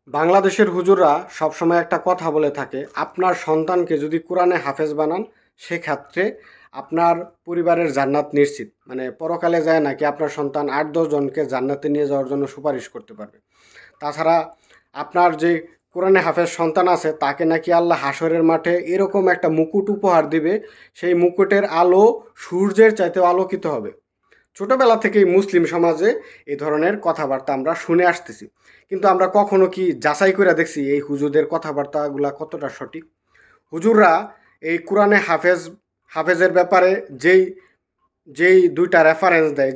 বাংলাদেশের হুজুররা সবসময় একটা কথা বলে থাকে, আপনার সন্তানকে যদি কোরআনে হাফেজ বানান সেক্ষেত্রে আপনার পরিবারের জান্নাত নিশ্চিত। মানে পরকালে যায় নাকি আপনার সন্তান ৮-১০ জনকে জান্নাতে নিয়ে যাওয়ার জন্য সুপারিশ করতে পারবে। তাছাড়া আপনার যে কোরআনে হাফেজ সন্তান আছে তাকে নাকি আল্লাহ হাসরের মাঠে এরকম একটা মুকুট উপহার দিবে, সেই মুকুটের আলো সূর্যের চাইতেও আলোকিত হবে। ছোটবেলা থেকেই মুসলিম সমাজে এই ধরনের কথাবার্তা আমরা শুনে আসতেছি, কিন্তু আমরা কখনো কি যাচাই করে দেখছি এই হুজুরদের কথাবার্তাগুলা কতটা সঠিক? হুজুররা এই কোরআনে হাফেজের ব্যাপারে যেই যেই দুইটা রেফারেন্স দেয়,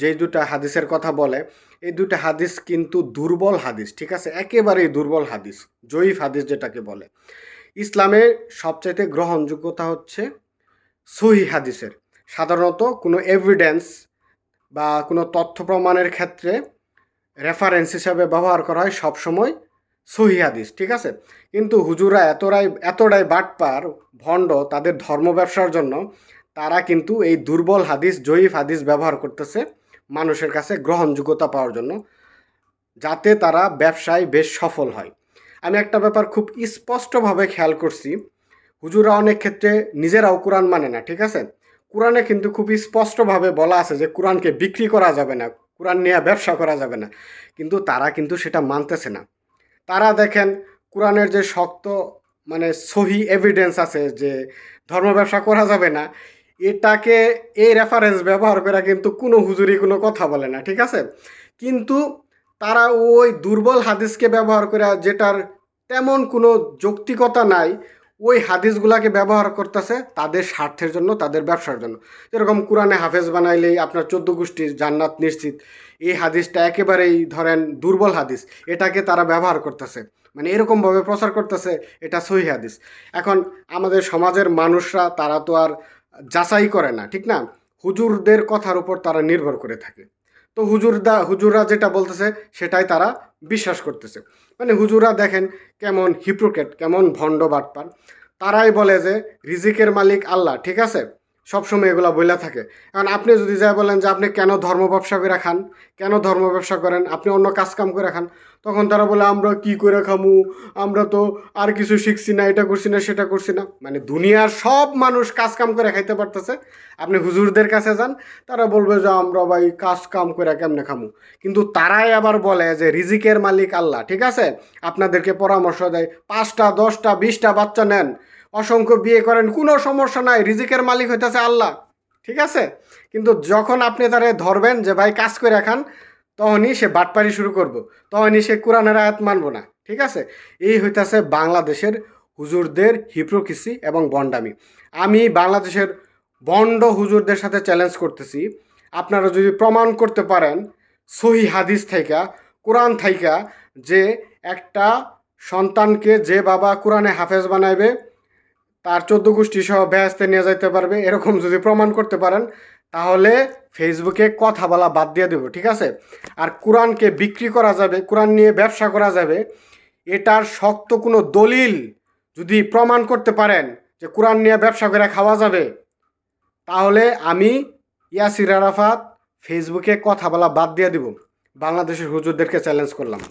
যেই দুটা হাদিসের কথা বলে, এই দুইটা হাদিস কিন্তু দুর্বল হাদিস, ঠিক আছে? একেবারেই দুর্বল হাদিস, জয়ীফ হাদিস যেটাকে বলে। ইসলামের সবচাইতে গ্রহণযোগ্যতা হচ্ছে সহিহ হাদিসের। সাধারণত কোনো এভিডেন্স বা কোনো তথ্য প্রমাণের ক্ষেত্রে রেফারেন্স হিসাবে ব্যবহার করা হয় সবসময় সহিহ হাদিস, ঠিক আছে? কিন্তু হুজুরা এতটাই বাটপার, ভণ্ড তাদের ধর্ম ব্যবসার জন্য তারা কিন্তু এই দুর্বল হাদিস, জয়ীফ হাদিস ব্যবহার করতেছে মানুষের কাছে গ্রহণযোগ্যতা পাওয়ার জন্য, যাতে তারা ব্যবসায় বেশ সফল হয়। আমি একটা ব্যাপার খুব স্পষ্টভাবে খেয়াল করছি, হুজুরা অনেক ক্ষেত্রে নিজেরাও কোরআন মানে না, ঠিক আছে? কোরআনে কিন্তু খুব স্পষ্টভাবে বলা আছে যে কোরআনকে বিক্রি করা যাবে না, কোরআন নিয়ে ব্যবসা করা যাবে না, কিন্তু তারা কিন্তু সেটা মানতেছে না। তারা দেখেন কোরআনের যে শক্ত মানে সহি এভিডেন্স আছে যে ধর্ম ব্যবসা করা যাবে না, এটাকে এই রেফারেন্স ব্যবহার করে কিন্তু কোনো হুজুরি কোনো কথা বলে না, ঠিক আছে? কিন্তু তারা ওই দুর্বল হাদিসকে ব্যবহার করে, যেটার তেমন কোনো যৌক্তিকতা নাই, ওই হাদিসগুলাকে ব্যবহার করতেছে তাদের স্বার্থের জন্য, তাদের ব্যবসার জন্য। যেরকম কোরআনে হাফেজ বানাইলেই আপনার 14 গোষ্ঠীর জান্নাত নিশ্চিত, এই হাদিসটা একেবারেই ধরেন দুর্বল হাদিস, এটাকে তারা ব্যবহার করতেছে, মানে এরকমভাবে প্রচার করতেছে এটা সহিহ হাদিস। এখন আমাদের সমাজের মানুষরা তারা তো আর যাচাই করে না, ঠিক না? হুজুরদের কথার উপর তারা নির্ভর করে থাকে। তো হুজুররা যেটা বলতেছে সেটাই তারা বিশ্বাস করতেছে। মানে হুজুররা দেখেন কেমন হিপ্রোকেট, কেমন ভণ্ড বাটপার। তারাই বলে যে রিজিকের মালিক আল্লাহ, ঠিক আছে? সবসময় এগুলা বইলা থাকে। কারণ আপনি যদি যাই বলেন যে আপনি কেন ধর্ম ব্যবসা করে খান, কেন ধর্ম ব্যবসা করেন, আপনি অন্য কাজ কাম করে খান, তখন তারা বলে আমরা কি করে খামু, আমরা তো আর কিছু শিখছি না, এটা করছি না, সেটা করছি না। মানে দুনিয়ার সব মানুষ কাজ কাম করে খাইতে পারতেছে, আপনি হুজুরদের কাছে যান, তারা বলবে যে আমরা ভাই কাজ কাম করে কেমনে খামু। কিন্তু তারাই আবার বলে যে রিজিকের মালিক আল্লাহ, ঠিক আছে? আপনাদেরকে পরামর্শ দেয় 5টা 10টা 20টা বাচ্চা নেন, অসংখ্য বিয়ে করেন, কোনো সমস্যা নাই, রিজিকের মালিক হইতেছে আল্লাহ, ঠিক আছে? কিন্তু যখন আপনি তারে ধরবেন যে ভাই কাজ করে খান, তখনই সে বাটপারি শুরু করব, তখনই সে কোরআনের আয়াত মানব না, ঠিক আছে? এই হইতেছে বাংলাদেশের হুজুরদের হিপ্রোক্রেসি এবং বন্ডামি। আমি বাংলাদেশের বন্ড হুজুরদের সাথে চ্যালেঞ্জ করতেছি, আপনারা যদি প্রমাণ করতে পারেন সহি হাদিস থাইকা, কোরআন থাইকা, যে একটা সন্তানকে যে বাবা কোরআনে হাফেজ বানাইবে তার 14 গোষ্ঠী সহ বেহেস্তে নিয়ে যাইতে পারবে, এরকম যদি প্রমাণ করতে পারেন, তাহলে ফেসবুকে কথা বলা বাদ দিয়ে দেবো, ঠিক আছে? আর কোরআনকে বিক্রি করা যাবে, কোরআন নিয়ে ব্যবসা করা যাবে, এটার শক্ত কোনো দলিল যদি প্রমাণ করতে পারেন যে কোরআন নিয়ে ব্যবসা করে খাওয়া যাবে, তাহলে আমি ইয়াসির আরাফাত ফেসবুকে কথা বলা বাদ দিয়ে দিব। বাংলাদেশের হুজুরদেরকে চ্যালেঞ্জ করলাম।